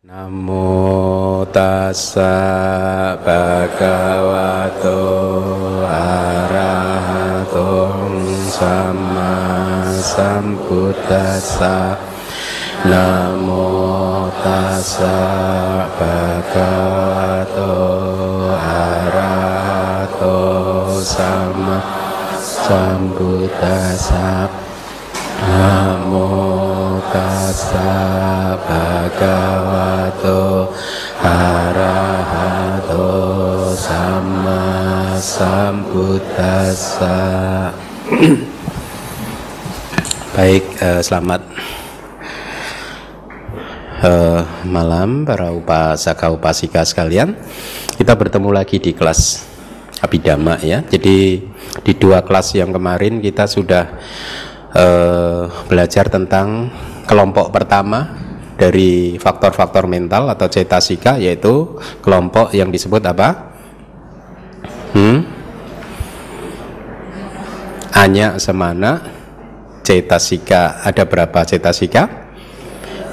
Namo tassa bhagavato arahato sama sambuddhassa. Namo tassa bhagavato arahato sama sambuddhassa. Namo tassa bhagavato arahato sama sambuddhassa. Baik, selamat malam para upasaka upasika sekalian. Kita bertemu lagi di kelas Abhidhamma ya. Jadi di dua kelas yang kemarin kita sudah belajar tentang kelompok pertama dari faktor-faktor mental atau cetasika, yaitu kelompok yang disebut apa? Anya semana cetasika. Ada berapa cetasika?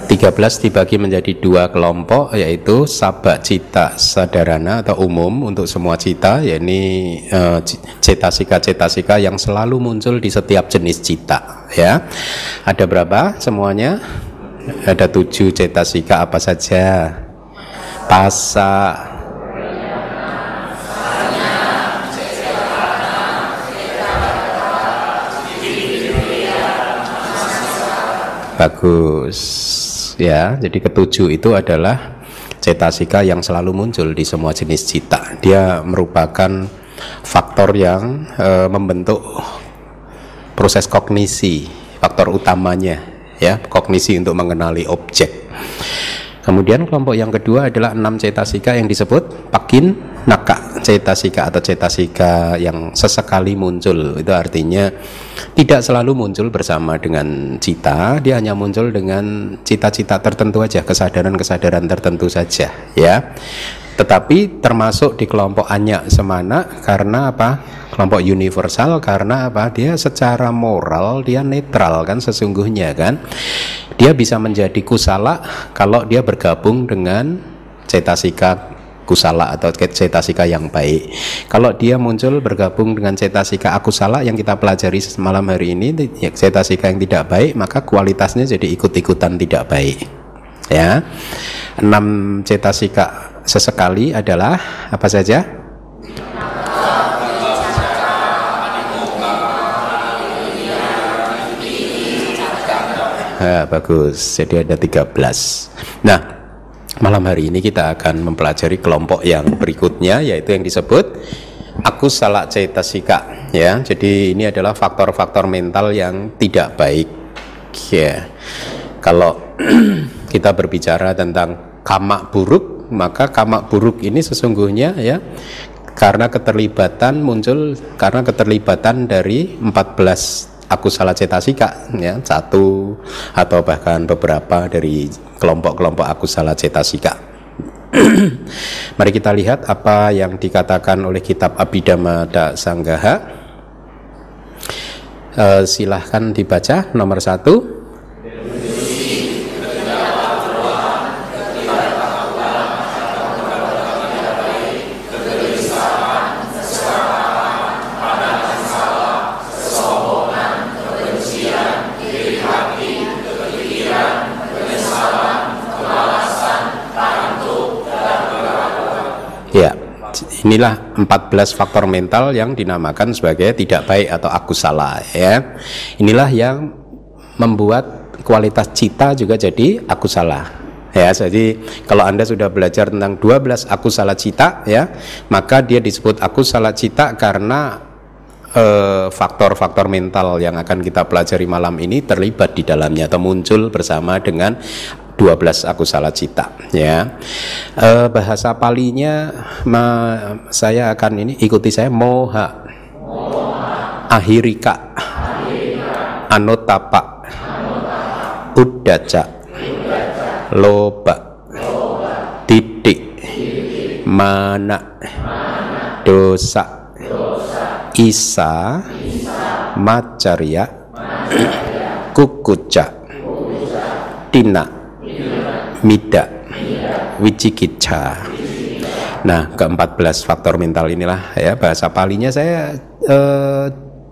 13 dibagi menjadi dua kelompok, yaitu sabak cita sadarana atau umum untuk semua cita, yakni cetasika-cetasika yang selalu muncul di setiap jenis cita ya. Ada berapa semuanya? Ada 7 cetasika. Apa saja? Pasa, bagus ya. Jadi ketujuh itu adalah cetasika yang selalu muncul di semua jenis cita. Dia merupakan faktor yang membentuk proses kognisi, faktor utamanya ya, kognisi untuk mengenali objek. Kemudian kelompok yang kedua adalah 6 cetasika yang disebut pakin naka cetasika atau cetasika yang sesekali muncul. Itu artinya tidak selalu muncul bersama dengan cita, dia hanya muncul dengan cita-cita tertentu aja, kesadaran-kesadaran tertentu saja ya. Tetapi termasuk di kelompok anya semana karena apa? Kelompok universal karena apa? Dia secara moral dia netral kan sesungguhnya kan. Dia bisa menjadi kusala kalau dia bergabung dengan cetasika kusala atau cetasika yang baik. Kalau dia muncul bergabung dengan cetasika akusala yang kita pelajari malam hari ini, cetasika yang tidak baik, maka kualitasnya jadi ikut-ikutan tidak baik ya. 6 cetasika sesekali adalah apa saja? Bagus, jadi ada 13. Nah, malam hari ini kita akan mempelajari kelompok yang berikutnya, yaitu yang disebut akusala cetasika ya. Jadi ini adalah faktor-faktor mental yang tidak baik ya. Kalau kita berbicara tentang kama buruk, maka kama buruk ini sesungguhnya ya karena keterlibatan dari 14 akusala cetasika ya, satu atau bahkan beberapa dari kelompok-kelompok akusala cetasika. Mari kita lihat apa yang dikatakan oleh kitab Abhidhamma Sanggaha. Silahkan dibaca nomor 1. Inilah 14 faktor mental yang dinamakan sebagai tidak baik atau akusala ya. Inilah yang membuat kualitas cita juga jadi akusala ya. Jadi kalau Anda sudah belajar tentang 12 akusala cita ya, maka dia disebut akusala cita karena faktor-faktor mental yang akan kita pelajari malam ini terlibat di dalamnya atau muncul bersama dengan 12 akusala cita ya. Bahasa palinya saya akan ikuti saya. Moha, ahirika, anotapa, uddaca, loba, titik, mana, dosa, isa, macarya, kukuca, tina, mida, wicikicca. Nah, ke-14 faktor mental inilah ya bahasa Palinya. Saya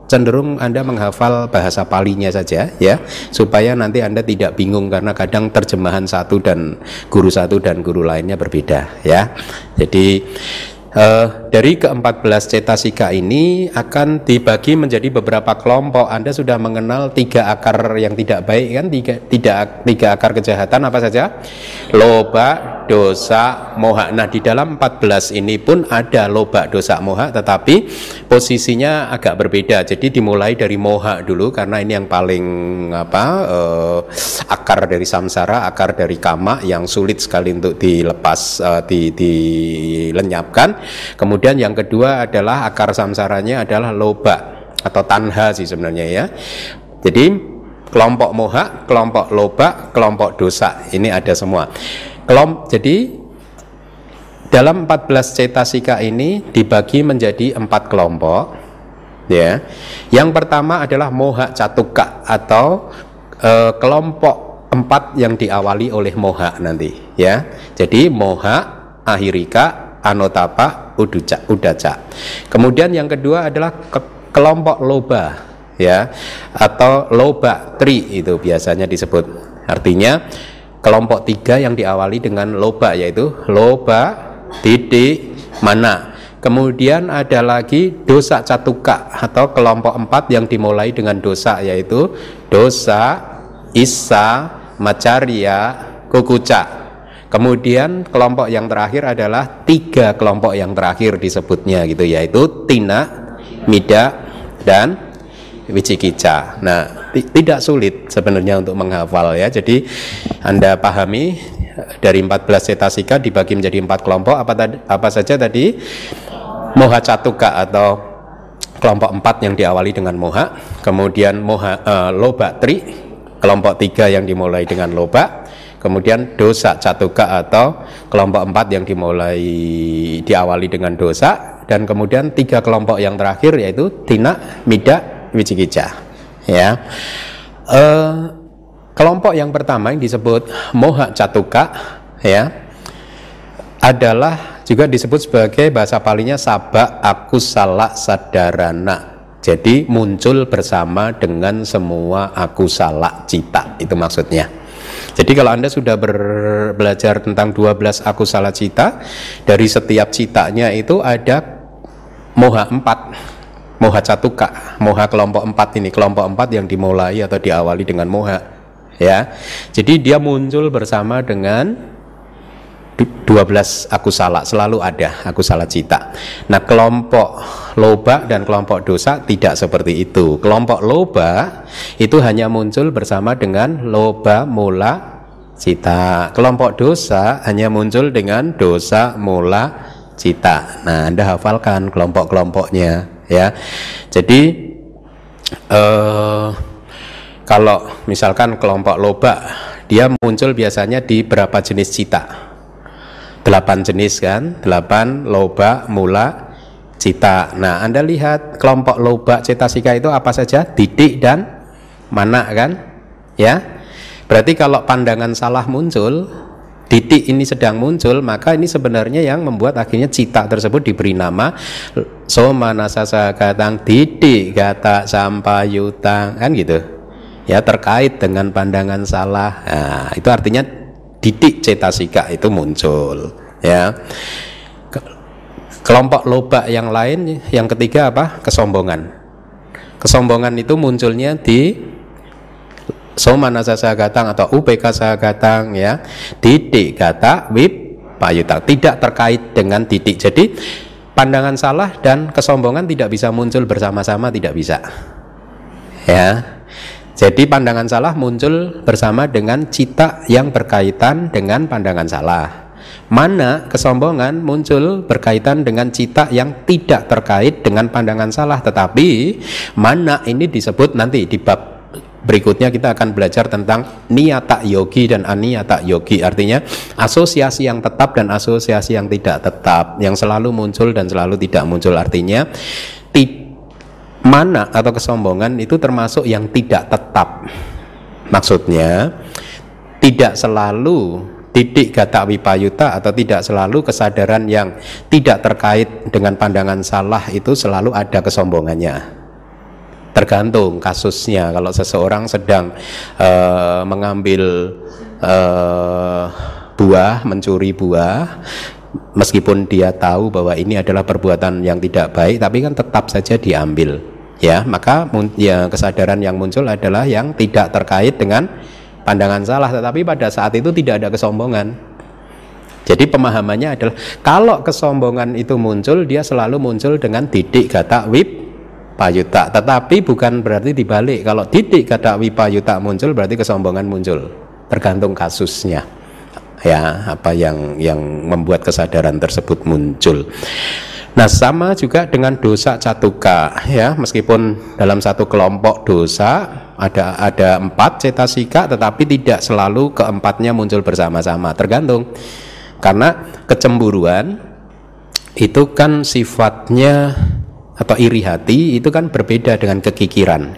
cenderung Anda menghafal bahasa Palinya saja ya, supaya nanti Anda tidak bingung, karena kadang terjemahan satu dan guru lainnya berbeda ya. Jadi dari ke-14 cetasika ini akan dibagi menjadi beberapa kelompok. Anda sudah mengenal 3 akar yang tidak baik kan, tiga akar kejahatan apa saja? Loba, dosa, moha. Nah, di dalam 14 ini pun ada loba, dosa, moha, tetapi posisinya agak berbeda. Jadi dimulai dari moha dulu, karena ini yang paling akar dari samsara, akar dari kama, yang sulit sekali untuk dilepas, dilenyapkan. Kemudian yang kedua adalah akar samsaranya adalah loba atau tanha sih sebenarnya ya. Jadi kelompok moha, kelompok loba, kelompok dosa, ini ada semua. Jadi dalam 14 cetasika ini dibagi menjadi 4 kelompok ya. Yang pertama adalah moha catuka atau kelompok 4 yang diawali oleh moha nanti ya. Jadi moha, ahirika, anotapa, udaca. Kemudian yang kedua adalah kelompok loba ya, atau loba tri itu biasanya disebut. Artinya kelompok 3 yang diawali dengan loba, yaitu loba, titik, mana. Kemudian ada lagi dosa catuka atau kelompok 4 yang dimulai dengan dosa, yaitu dosa, isa, macarya, kukuca. Kemudian kelompok yang terakhir adalah 3 kelompok yang terakhir disebutnya gitu, yaitu tina, mida, dan wicikicca. Nah, tidak sulit sebenarnya untuk menghafal ya. Jadi Anda pahami dari 14 cetasika dibagi menjadi 4 kelompok. Apa saja tadi? Moha catuka atau kelompok 4 yang diawali dengan moha. Kemudian loba tri, kelompok 3 yang dimulai dengan loba. Kemudian dosa catuka atau kelompok 4 yang diawali dengan dosa. Dan kemudian 3 kelompok yang terakhir yaitu tina, mida, wicikicca ya. Kelompok yang pertama yang disebut moha catuka ya adalah juga disebut sebagai bahasa Palinya sabba akusala sadarana. Jadi muncul bersama dengan semua akusala cita, itu maksudnya. Jadi kalau Anda sudah belajar tentang 12 akusala cita, dari setiap citanya itu ada moha 4, moha catuka, moha kelompok 4 ini, kelompok 4 yang dimulai atau diawali dengan moha ya. Jadi dia muncul bersama dengan 12 akusala, selalu ada akusala cita. Nah, kelompok loba dan kelompok dosa tidak seperti itu. Kelompok loba itu hanya muncul bersama dengan loba mula cita. Kelompok dosa hanya muncul dengan dosa mula cita. Nah, Anda hafalkan kelompok-kelompoknya ya. Jadi kalau misalkan kelompok loba, dia muncul biasanya di berapa jenis cita? 8 jenis kan, 8 loba mula cita. Nah, Anda lihat kelompok loba cetasika itu apa saja? Didik dan mana kan ya. Berarti kalau pandangan salah muncul, didik ini sedang muncul, maka ini sebenarnya yang membuat akhirnya cita tersebut diberi nama somanasasa gatang didik gata sampayutang kan gitu ya, terkait dengan pandangan salah. Nah, itu artinya didik cetasika itu muncul ya. Kelompok loba yang lain, yang ketiga apa? Kesombongan. Kesombongan itu munculnya di somanasa sagatang atau upk sagatang ya, didik gata wip payutang, tidak terkait dengan didik. Jadi pandangan salah dan kesombongan tidak bisa muncul bersama-sama, tidak bisa ya. Jadi pandangan salah muncul bersama dengan cita yang berkaitan dengan pandangan salah. Mana kesombongan muncul berkaitan dengan cita yang tidak terkait dengan pandangan salah. Tetapi mana ini disebut nanti di bab berikutnya kita akan belajar tentang niyata yogi dan aniyata yogi. Artinya asosiasi yang tetap dan asosiasi yang tidak tetap, yang selalu muncul dan selalu tidak muncul. Artinya mana atau kesombongan itu termasuk yang tidak tetap. Maksudnya tidak selalu Titik gata wipayuta atau tidak selalu kesadaran yang tidak terkait dengan pandangan salah itu selalu ada kesombongannya. Tergantung kasusnya. Kalau seseorang sedang mengambil buah, mencuri buah, meskipun dia tahu bahwa ini adalah perbuatan yang tidak baik, tapi kan tetap saja diambil, ya, maka ya, kesadaran yang muncul adalah yang tidak terkait dengan pandangan salah, tetapi pada saat itu tidak ada kesombongan. Jadi pemahamannya adalah kalau kesombongan itu muncul, dia selalu muncul dengan didik gata wipayuta, tetapi bukan berarti dibalik. Kalau didik gata wipayuta muncul berarti kesombongan muncul, tergantung kasusnya, ya, apa yang membuat kesadaran tersebut muncul. Nah, sama juga dengan dosa catuka, ya, meskipun dalam satu kelompok dosa ada 4 cetasika, tetapi tidak selalu keempatnya muncul bersama-sama, tergantung. Karena kecemburuan itu kan sifatnya atau iri hati itu kan berbeda dengan kekikiran.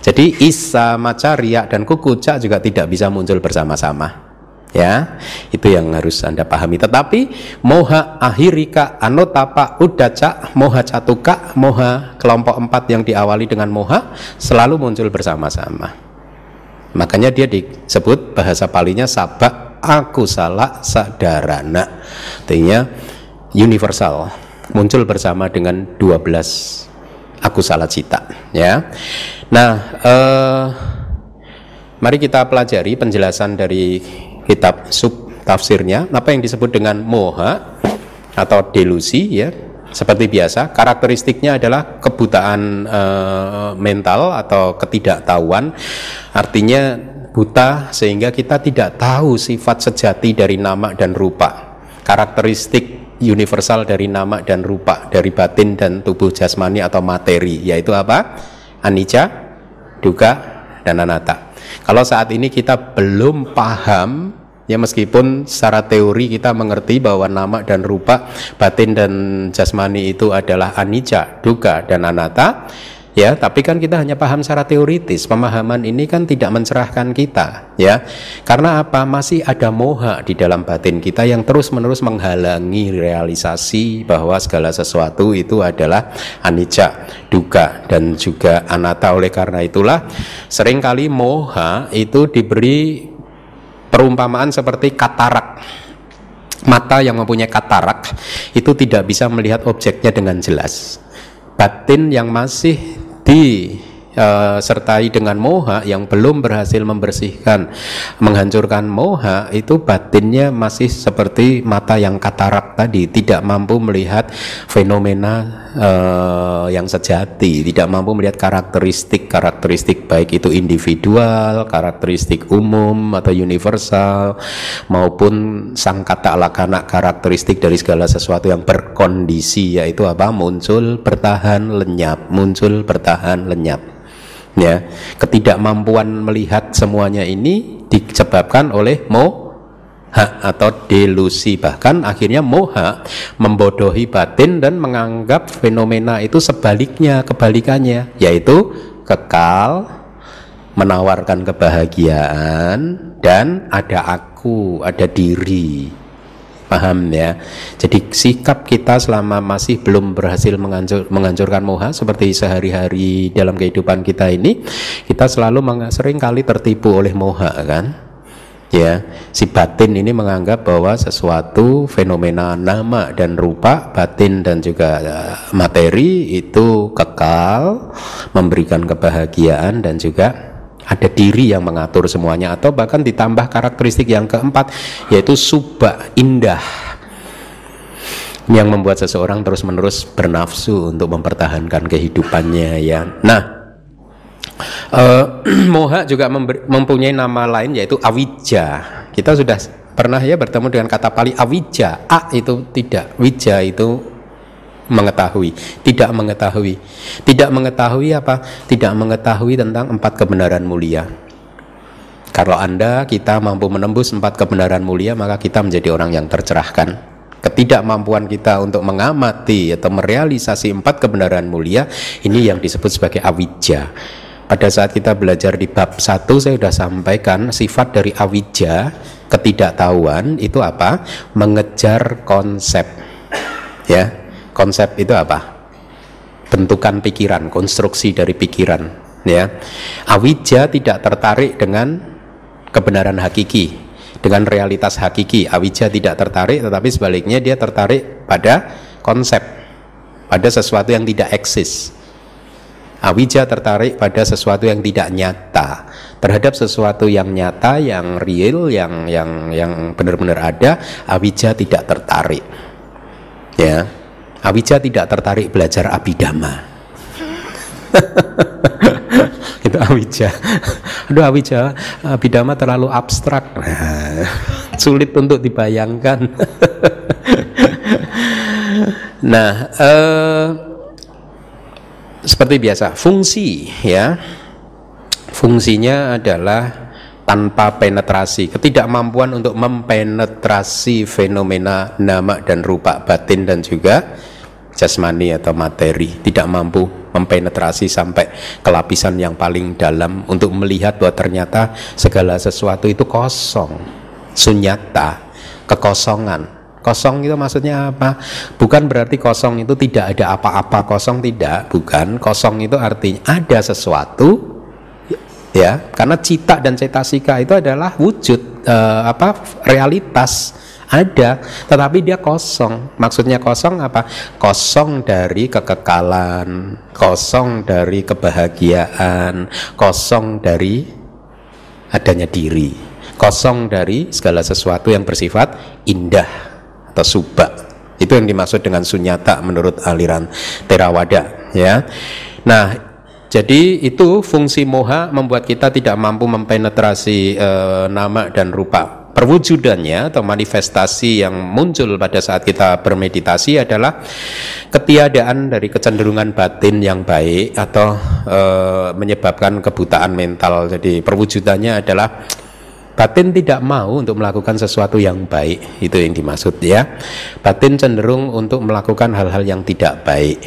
Jadi isa, maca, riak dan kukuca juga tidak bisa muncul bersama-sama. Ya, itu yang harus Anda pahami. Tetapi moha ahirika anotapa udaca, moha catuka, moha kelompok 4 yang diawali dengan moha selalu muncul bersama-sama. Makanya dia disebut bahasa palinya sabak akusala sadarana, artinya universal, muncul bersama dengan 12 akusala cita, ya. Nah, mari kita pelajari penjelasan dari kitab sub tafsirnya, apa yang disebut dengan moha atau delusi, ya. Seperti biasa, karakteristiknya adalah kebutaan mental atau ketidaktahuan, artinya buta sehingga kita tidak tahu sifat sejati dari nama dan rupa, karakteristik universal dari nama dan rupa, dari batin dan tubuh jasmani atau materi, yaitu apa? Anicca, dukkha, dan anatta. Kalau saat ini kita belum paham, ya, meskipun secara teori kita mengerti bahwa nama dan rupa, batin dan jasmani itu adalah anicca, dukkha, dan anatta, ya, tapi kan kita hanya paham secara teoritis. Pemahaman ini kan tidak mencerahkan kita, ya, karena apa? Masih ada moha di dalam batin kita yang terus-menerus menghalangi realisasi bahwa segala sesuatu itu adalah anicca, dukkha, dan juga anatta. Oleh karena itulah seringkali moha itu diberi perumpamaan seperti katarak. Mata yang mempunyai katarak itu tidak bisa melihat objeknya dengan jelas. Batin yang masih disertai dengan moha, yang belum berhasil membersihkan, menghancurkan moha, itu batinnya masih seperti mata yang katarak tadi, tidak mampu melihat fenomena yang sejati, tidak mampu melihat karakteristik baik itu individual, karakteristik umum atau universal, maupun sangkata lakana, karakteristik dari segala sesuatu yang berkondisi, yaitu apa? Muncul, bertahan, lenyap, muncul, bertahan, lenyap. Ya, ketidakmampuan melihat semuanya ini disebabkan oleh moha atau delusi. Bahkan akhirnya moha membodohi batin dan menganggap fenomena itu sebaliknya, kebalikannya, yaitu kekal, menawarkan kebahagiaan, dan ada aku, ada diri. Paham, ya? Jadi sikap kita selama masih belum berhasil menghancurkan moha, seperti sehari-hari dalam kehidupan kita ini, kita selalu sering kali tertipu oleh moha, kan? Ya, si batin ini menganggap bahwa sesuatu fenomena nama dan rupa, batin dan juga materi itu kekal, memberikan kebahagiaan, dan juga ada diri yang mengatur semuanya, atau bahkan ditambah karakteristik yang keempat, yaitu subha, indah, yang membuat seseorang terus-menerus bernafsu untuk mempertahankan kehidupannya, ya. Nah, moha juga mempunyai nama lain, yaitu awija. Kita sudah pernah, ya, bertemu dengan kata Pali awija. A itu tidak, wija itu mengetahui, tidak mengetahui. Tidak mengetahui apa? Tidak mengetahui tentang 4 kebenaran mulia. Kalau kita mampu menembus 4 kebenaran mulia, maka kita menjadi orang yang tercerahkan. Ketidakmampuan kita untuk mengamati atau merealisasi 4 kebenaran mulia, ini yang disebut sebagai awija. pada saat kita belajar di bab 1 saya sudah sampaikan sifat dari awija, ketidaktahuan itu apa? Mengejar konsep. Ya, konsep itu apa? Bentukan pikiran, konstruksi dari pikiran. Ya, awija tidak tertarik dengan kebenaran hakiki, dengan realitas hakiki. Awija tidak tertarik, tetapi sebaliknya dia tertarik pada konsep, pada sesuatu yang tidak eksis. Awija tertarik pada sesuatu yang tidak nyata. Terhadap sesuatu yang nyata, yang real, yang benar-benar ada, awija tidak tertarik. Ya, awija tidak tertarik belajar abhidhamma. Itu awija. Aduh, awija, abhidhamma terlalu abstrak. Sulit untuk dibayangkan. Nah, seperti biasa, fungsi ya, fungsinya adalah tanpa penetrasi, ketidakmampuan untuk mempenetrasi fenomena nama dan rupa batin dan juga jasmani atau materi, tidak mampu mempenetrasi sampai ke lapisan yang paling dalam untuk melihat bahwa ternyata segala sesuatu itu kosong, sunyata, kekosongan. Kosong itu maksudnya apa? Bukan berarti kosong itu tidak ada apa-apa, kosong tidak, bukan. Kosong itu artinya ada sesuatu, ya, karena cita dan cetasika itu adalah wujud, realitas ada, tetapi dia kosong. Maksudnya kosong apa? Kosong dari kekekalan, kosong dari kebahagiaan, kosong dari adanya diri, kosong dari segala sesuatu yang bersifat indah atau subha. Itu yang dimaksud dengan sunyata menurut aliran Theravada, ya. Nah, jadi itu fungsi moha membuat kita tidak mampu mempenetrasi nama dan rupa. Perwujudannya atau manifestasi yang muncul pada saat kita bermeditasi adalah ketiadaan dari kecenderungan batin yang baik atau menyebabkan kebutaan mental. Jadi perwujudannya adalah batin tidak mau untuk melakukan sesuatu yang baik, itu yang dimaksud ya. Batin cenderung untuk melakukan hal-hal yang tidak baik,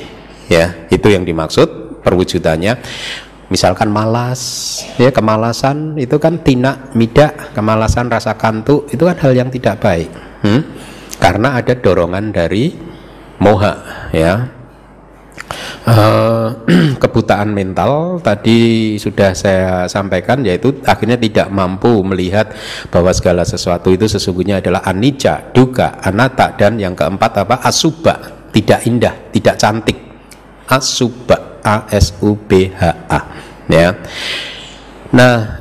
ya, itu yang dimaksud perwujudannya. Misalkan malas, ya, kemalasan itu kan tina mida, kemalasan rasa kantuk itu kan hal yang tidak baik, karena ada dorongan dari moha, ya. Kebutaan mental tadi sudah saya sampaikan, yaitu akhirnya tidak mampu melihat bahwa segala sesuatu itu sesungguhnya adalah anicca, dukkha, anatta, dan yang keempat apa? Asubha, tidak indah, tidak cantik. Asubha, A-S-U-B-H-A, ya. Nah,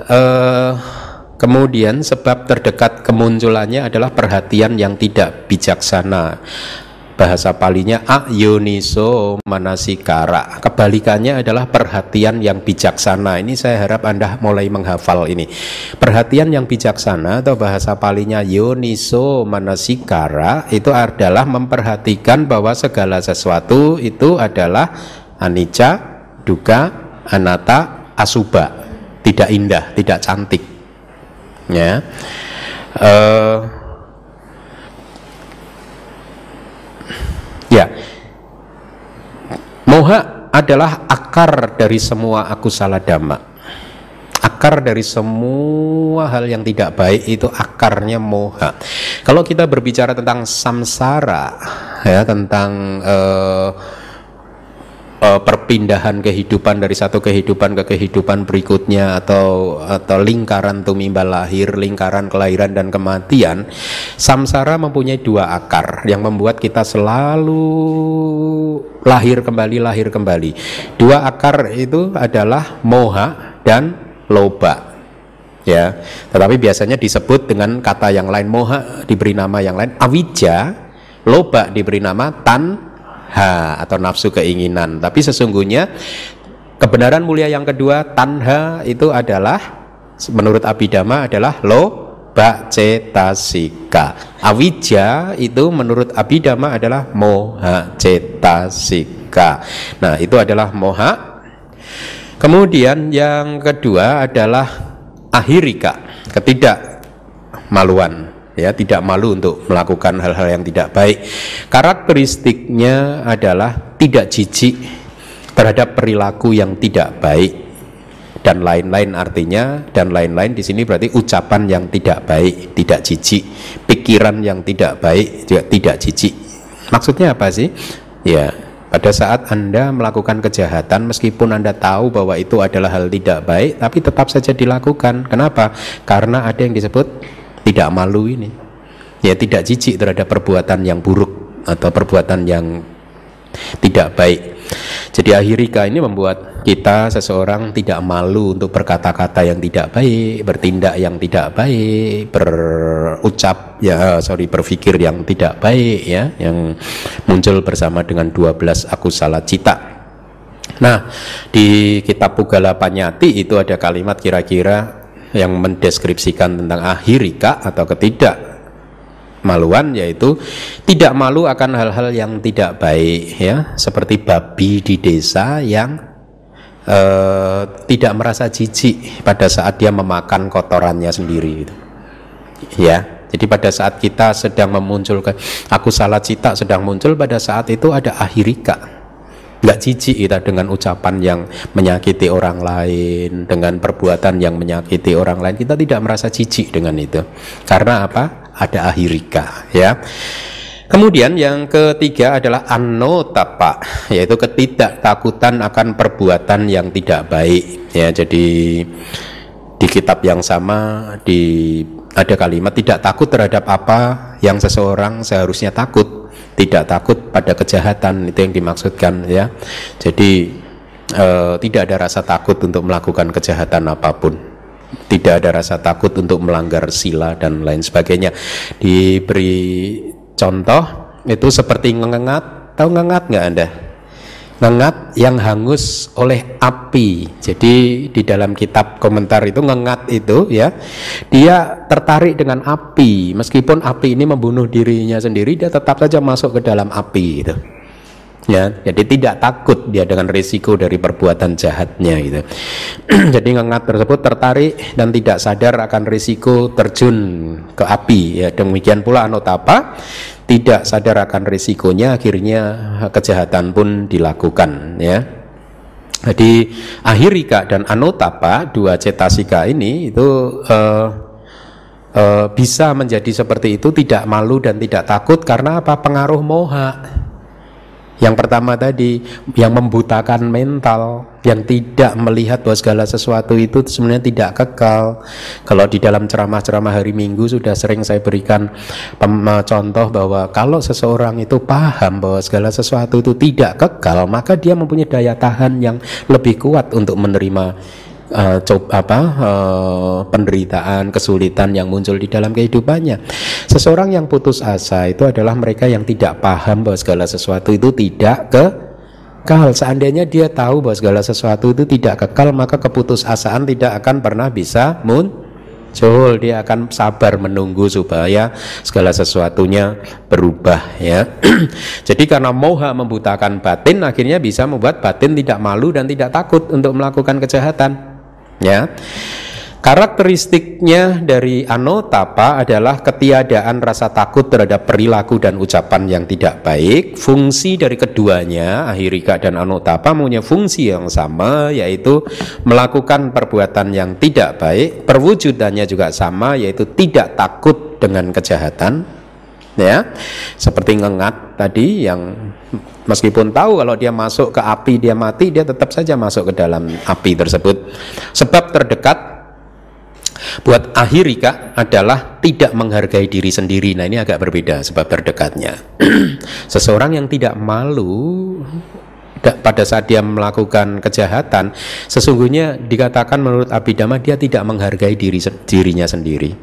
kemudian sebab terdekat kemunculannya adalah perhatian yang tidak bijaksana. Bahasa palinya ayoniso manasikara. Kebalikannya adalah perhatian yang bijaksana. Ini saya harap Anda mulai menghafal ini. Perhatian yang bijaksana atau bahasa palinya yoniso manasikara itu adalah memperhatikan bahwa segala sesuatu itu adalah anicca, dukkha, anatta, asubha. Tidak indah, tidak cantik. Ya. Ya, moha adalah akar dari semua akusala dhamma. Akar dari semua hal yang tidak baik itu akarnya moha. Kalau kita berbicara tentang samsara, ya, tentang perpindahan kehidupan dari satu kehidupan ke kehidupan berikutnya, atau lingkaran tumimbal lahir, lingkaran kelahiran dan kematian, samsara mempunyai dua akar yang membuat kita selalu lahir kembali. Dua akar itu adalah moha dan loba, ya. Tetapi biasanya disebut dengan kata yang lain. Moha diberi nama yang lain avijja, loba diberi nama tanha atau nafsu keinginan. Tapi sesungguhnya kebenaran mulia yang kedua, tanha, itu adalah menurut Abhidhamma adalah loba cetasika. Avijja itu menurut Abhidhamma adalah moha cetasika. Nah, itu adalah moha. Kemudian yang kedua adalah ahirika, ketidakmaluan. Ya, tidak malu untuk melakukan hal-hal yang tidak baik. Karakteristiknya adalah tidak jijik terhadap perilaku yang tidak baik Dan lain-lain artinya, dan lain-lain di sini berarti ucapan yang tidak baik, tidak jijik, pikiran yang tidak baik juga tidak jijik. Maksudnya apa sih? Ya, pada saat Anda melakukan kejahatan, meskipun Anda tahu bahwa itu adalah hal tidak baik, tapi tetap saja dilakukan. Kenapa? Karena ada yang disebut tidak malu ini. Ya, tidak jijik terhadap perbuatan yang buruk atau perbuatan yang tidak baik. Jadi ahirika ini membuat kita, seseorang tidak malu untuk berkata-kata yang tidak baik, bertindak yang tidak baik, berpikir yang tidak baik, ya, yang muncul bersama dengan 12 akusala cita. Nah, di kitab Pugala Panyati itu ada kalimat kira-kira yang mendeskripsikan tentang ahirika atau ketidakmaluan, yaitu tidak malu akan hal-hal yang tidak baik, ya, seperti babi di desa yang tidak merasa jijik pada saat dia memakan kotorannya sendiri, gitu. Ya, jadi pada saat kita sedang memunculkan akusala cita sedang muncul, pada saat itu ada ahirika, nggak jijik kita dengan ucapan yang menyakiti orang lain, dengan perbuatan yang menyakiti orang lain, kita tidak merasa jijik dengan itu. Karena apa? Ada ahirika, ya. Kemudian yang ketiga adalah anotapa, yaitu ketidaktakutan akan perbuatan yang tidak baik, ya. Jadi di kitab yang sama ada kalimat tidak takut terhadap apa yang seseorang seharusnya takut, tidak takut pada kejahatan, itu yang dimaksudkan, ya. Jadi tidak ada rasa takut untuk melakukan kejahatan apapun, tidak ada rasa takut untuk melanggar sila dan lain sebagainya. Diberi contoh itu seperti ngengat. Tahu ngengat nggak Anda? Ngengat yang hangus oleh api. Jadi di dalam kitab komentar itu ngengat itu, ya, dia tertarik dengan api, meskipun api ini membunuh dirinya sendiri, dia tetap saja masuk ke dalam api itu. Ya, jadi tidak takut dia dengan risiko dari perbuatan jahatnya gitu. Jadi ngengat tersebut tertarik dan tidak sadar akan risiko terjun ke api, ya. Demikian pula anotapa, tidak sadar akan risikonya, akhirnya kejahatan pun dilakukan, ya. Jadi ahirika dan anotapa, dua cetasika ini itu bisa menjadi seperti itu, tidak malu dan tidak takut karena apa? Pengaruh moha. Yang pertama tadi, yang membutakan mental, yang tidak melihat bahwa segala sesuatu itu sebenarnya tidak kekal. Kalau di dalam ceramah-ceramah hari Minggu sudah sering saya berikan contoh bahwa kalau seseorang itu paham bahwa segala sesuatu itu tidak kekal, maka dia mempunyai daya tahan yang lebih kuat untuk menerima penderitaan, kesulitan yang muncul di dalam kehidupannya. Seseorang yang putus asa itu adalah mereka yang tidak paham bahwa segala sesuatu itu tidak kekal. Seandainya dia tahu bahwa segala sesuatu itu tidak kekal, maka keputusasaan tidak akan pernah bisa muncul. Dia akan sabar menunggu supaya segala sesuatunya berubah, ya. Jadi karena moha membutakan batin, akhirnya bisa membuat batin tidak malu dan tidak takut untuk melakukan kejahatan, ya. Karakteristiknya dari anotapa adalah ketiadaan rasa takut terhadap perilaku dan ucapan yang tidak baik. Fungsi dari keduanya, ahirika dan anotapa, mempunyai fungsi yang sama, yaitu melakukan perbuatan yang tidak baik. Perwujudannya juga sama, yaitu tidak takut dengan kejahatan, ya. Seperti ngengat tadi, yang meskipun tahu kalau dia masuk ke api dia mati, dia tetap saja masuk ke dalam api tersebut. Sebab terdekat buat ahirika adalah tidak menghargai diri sendiri. Nah, ini agak berbeda sebab terdekatnya. Seseorang yang tidak malu pada saat dia melakukan kejahatan, sesungguhnya dikatakan menurut Abhidhamma dia tidak menghargai dirinya sendiri.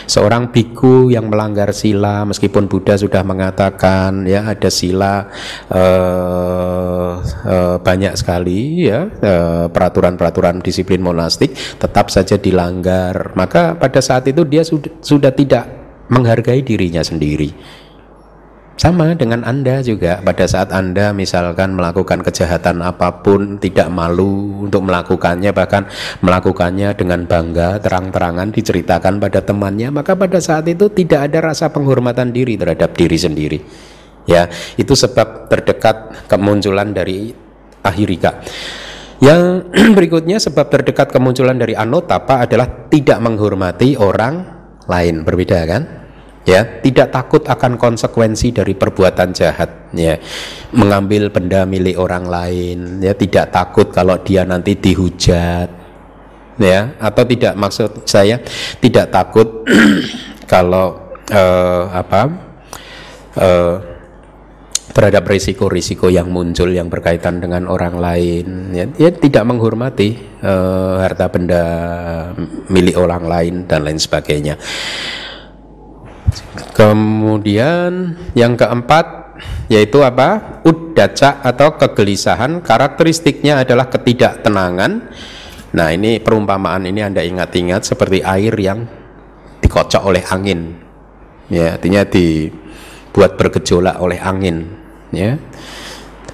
Seorang biku yang melanggar sila, meskipun Buddha sudah mengatakan, ya, ada sila banyak sekali, ya, peraturan-peraturan disiplin monastik, tetap saja dilanggar. Maka pada saat itu dia sudah tidak menghargai dirinya sendiri. Sama dengan Anda juga, pada saat Anda misalkan melakukan kejahatan apapun, tidak malu untuk melakukannya, bahkan melakukannya dengan bangga, terang-terangan diceritakan pada temannya, maka pada saat itu tidak ada rasa penghormatan diri terhadap diri sendiri, ya. Itu sebab terdekat kemunculan dari ahirika. Yang berikutnya, sebab terdekat kemunculan dari anotapa adalah tidak menghormati orang lain. Berbeda kan? Ya, tidak takut akan konsekuensi dari perbuatan jahat, ya, mengambil benda milik orang lain, ya, tidak takut kalau dia nanti dihujat, ya, atau tidak, maksud saya tidak takut kalau terhadap risiko-risiko yang muncul yang berkaitan dengan orang lain, ya, dia tidak menghormati harta benda milik orang lain dan lain sebagainya. Kemudian yang keempat yaitu apa? Uddaca atau kegelisahan, karakteristiknya adalah ketidaktenangan. Nah, ini perumpamaan ini Anda ingat-ingat seperti air yang dikocok oleh angin, ya, artinya dibuat bergejolak oleh angin, ya.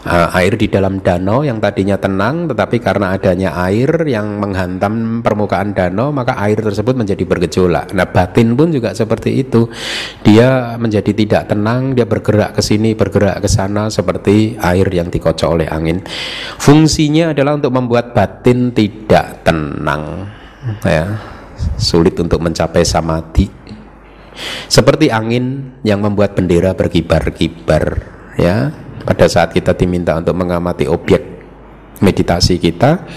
Air di dalam danau yang tadinya tenang, tetapi karena adanya air yang menghantam permukaan danau, maka air tersebut menjadi bergejolak. Nah, batin pun juga seperti itu. Dia menjadi tidak tenang, dia bergerak ke sini, bergerak ke sana seperti air yang dikocok oleh angin. Fungsinya adalah untuk membuat batin tidak tenang, ya, sulit untuk mencapai samadhi. Seperti angin yang membuat bendera berkibar-kibar, ya. Pada saat kita diminta untuk mengamati objek meditasi kita,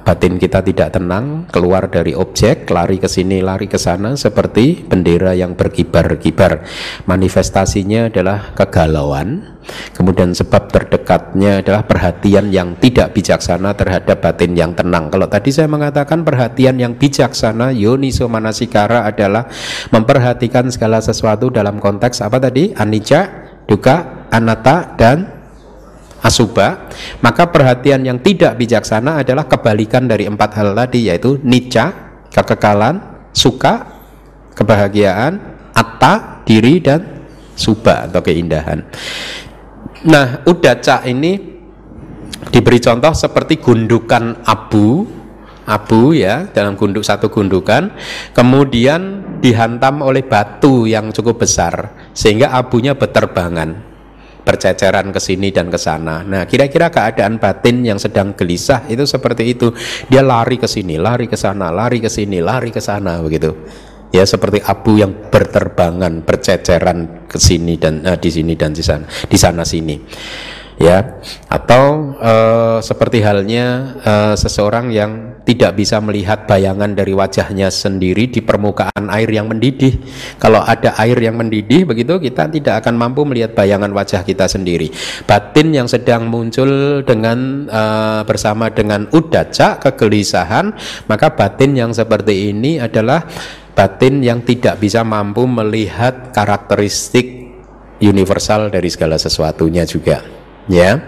batin kita tidak tenang, keluar dari objek, lari ke sini, lari ke sana seperti bendera yang berkibar-kibar. Manifestasinya adalah kegalauan. Kemudian sebab terdekatnya adalah perhatian yang tidak bijaksana terhadap batin yang tenang. Kalau tadi saya mengatakan perhatian yang bijaksana, yoniso manasikara, adalah memperhatikan segala sesuatu dalam konteks apa tadi? Anicca, dukkha, anatta, dan asubha. Maka perhatian yang tidak bijaksana adalah kebalikan dari empat hal tadi, yaitu nicca, kekekalan, sukha, kebahagiaan, atta, diri, dan subha atau keindahan. Nah, uddaca ini diberi contoh seperti gundukan abu, ya, dalam satu gundukan, kemudian dihantam oleh batu yang cukup besar sehingga abunya berterbangan, berceceran ke sini dan ke sana. Nah, kira-kira keadaan batin yang sedang gelisah itu seperti itu. Dia lari ke sini, lari ke sana, lari ke sini, lari ke sana, begitu. Ya, seperti abu yang berterbangan, berceceran ke sini dan di sini dan di sana sini. Ya, atau seperti halnya seseorang yang tidak bisa melihat bayangan dari wajahnya sendiri di permukaan air yang mendidih. Kalau ada air yang mendidih begitu, kita tidak akan mampu melihat bayangan wajah kita sendiri. Batin yang sedang muncul dengan bersama dengan uddaca, kegelisahan, maka batin yang seperti ini adalah batin yang tidak bisa mampu melihat karakteristik universal dari segala sesuatunya juga. Ya,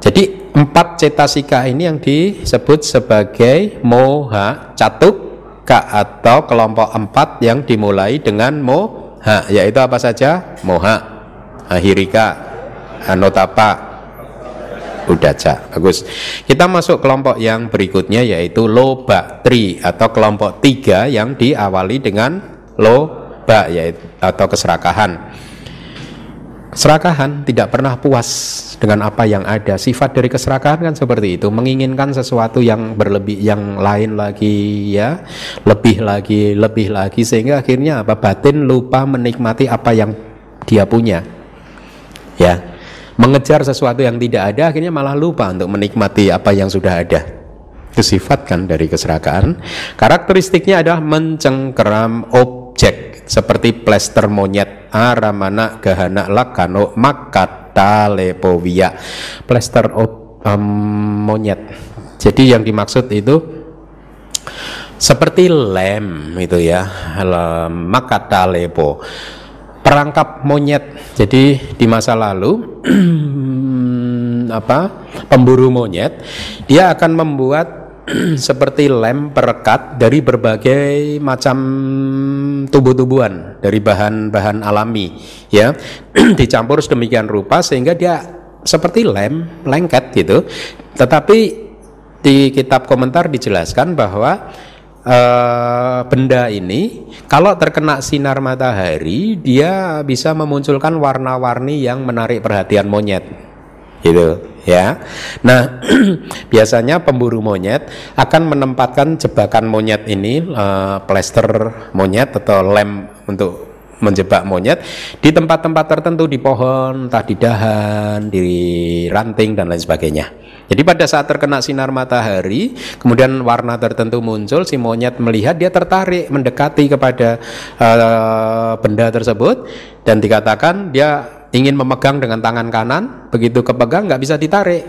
jadi 4 cetasika ini yang disebut sebagai moha catuka atau kelompok 4 yang dimulai dengan moha, yaitu apa saja? Moha, ahirika, anotapa, uddaca. Bagus. Kita masuk kelompok yang berikutnya, yaitu loba tri atau kelompok 3 yang diawali dengan loba, yaitu atau keserakahan. Keserakahan, tidak pernah puas dengan apa yang ada. Sifat dari keserakahan kan seperti itu, menginginkan sesuatu yang berlebih, yang lain lagi, ya, lebih lagi, sehingga akhirnya apa? Batin lupa menikmati apa yang dia punya, ya, mengejar sesuatu yang tidak ada, akhirnya malah lupa untuk menikmati apa yang sudah ada. Itu sifat kan dari keserakahan. Karakteristiknya adalah mencengkeram objek seperti plester monyet, aramana gahana lakano makata lepovia. Plester monyet. Jadi yang dimaksud itu seperti lem itu, ya, makata lepo, perangkap monyet. Jadi di masa lalu pemburu monyet dia akan membuat seperti lem perekat dari berbagai macam tubuh-tubuhan, dari bahan-bahan alami, ya, dicampur sedemikian rupa sehingga dia seperti lem, lengket gitu. Tetapi di kitab komentar dijelaskan bahwa benda ini kalau terkena sinar matahari dia bisa memunculkan warna-warni yang menarik perhatian monyet, gitu ya. Nah, biasanya pemburu monyet akan menempatkan jebakan monyet ini, plester monyet atau lem untuk menjebak monyet di tempat-tempat tertentu, di pohon, entah di dahan, di ranting dan lain sebagainya. Jadi pada saat terkena sinar matahari, kemudian warna tertentu muncul, si monyet melihat, dia tertarik mendekati kepada benda tersebut, dan dikatakan dia ingin memegang dengan tangan kanan, begitu kepegang nggak bisa ditarik.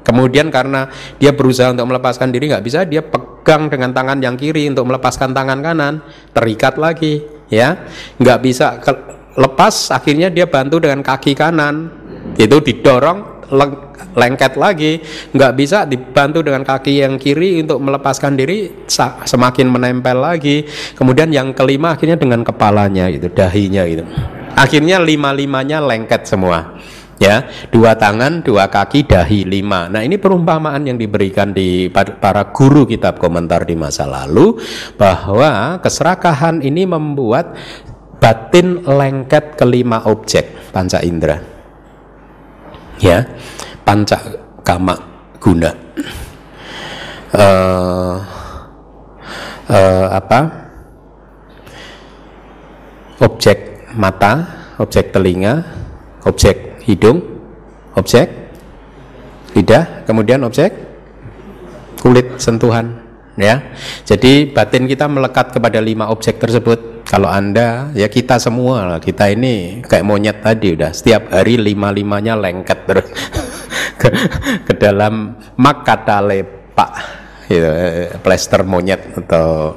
Kemudian karena dia berusaha untuk melepaskan diri nggak bisa, dia pegang dengan tangan yang kiri untuk melepaskan tangan kanan, terikat lagi, ya, nggak bisa lepas. Akhirnya dia bantu dengan kaki kanan, itu didorong, lengket lagi, nggak bisa, dibantu dengan kaki yang kiri untuk melepaskan diri, semakin menempel lagi. Kemudian yang kelima akhirnya dengan kepalanya, gitu, dahinya, gitu. Akhirnya lima-limanya lengket semua, ya, 2 tangan, 2 kaki, dahi 5. Nah, ini perumpamaan yang diberikan di para guru kitab komentar di masa lalu, bahwa keserakahan ini membuat batin lengket ke 5 objek panca indera, ya, panca kama guna, objek mata, objek telinga, objek hidung, objek lidah, kemudian objek kulit sentuhan, ya. Jadi batin kita melekat kepada 5 objek tersebut. Kalau Anda, ya kita semua lah, kita ini kayak monyet tadi, udah setiap hari 5-5-nya lengket terus ke dalam makata lepak, gitu, plester monyet atau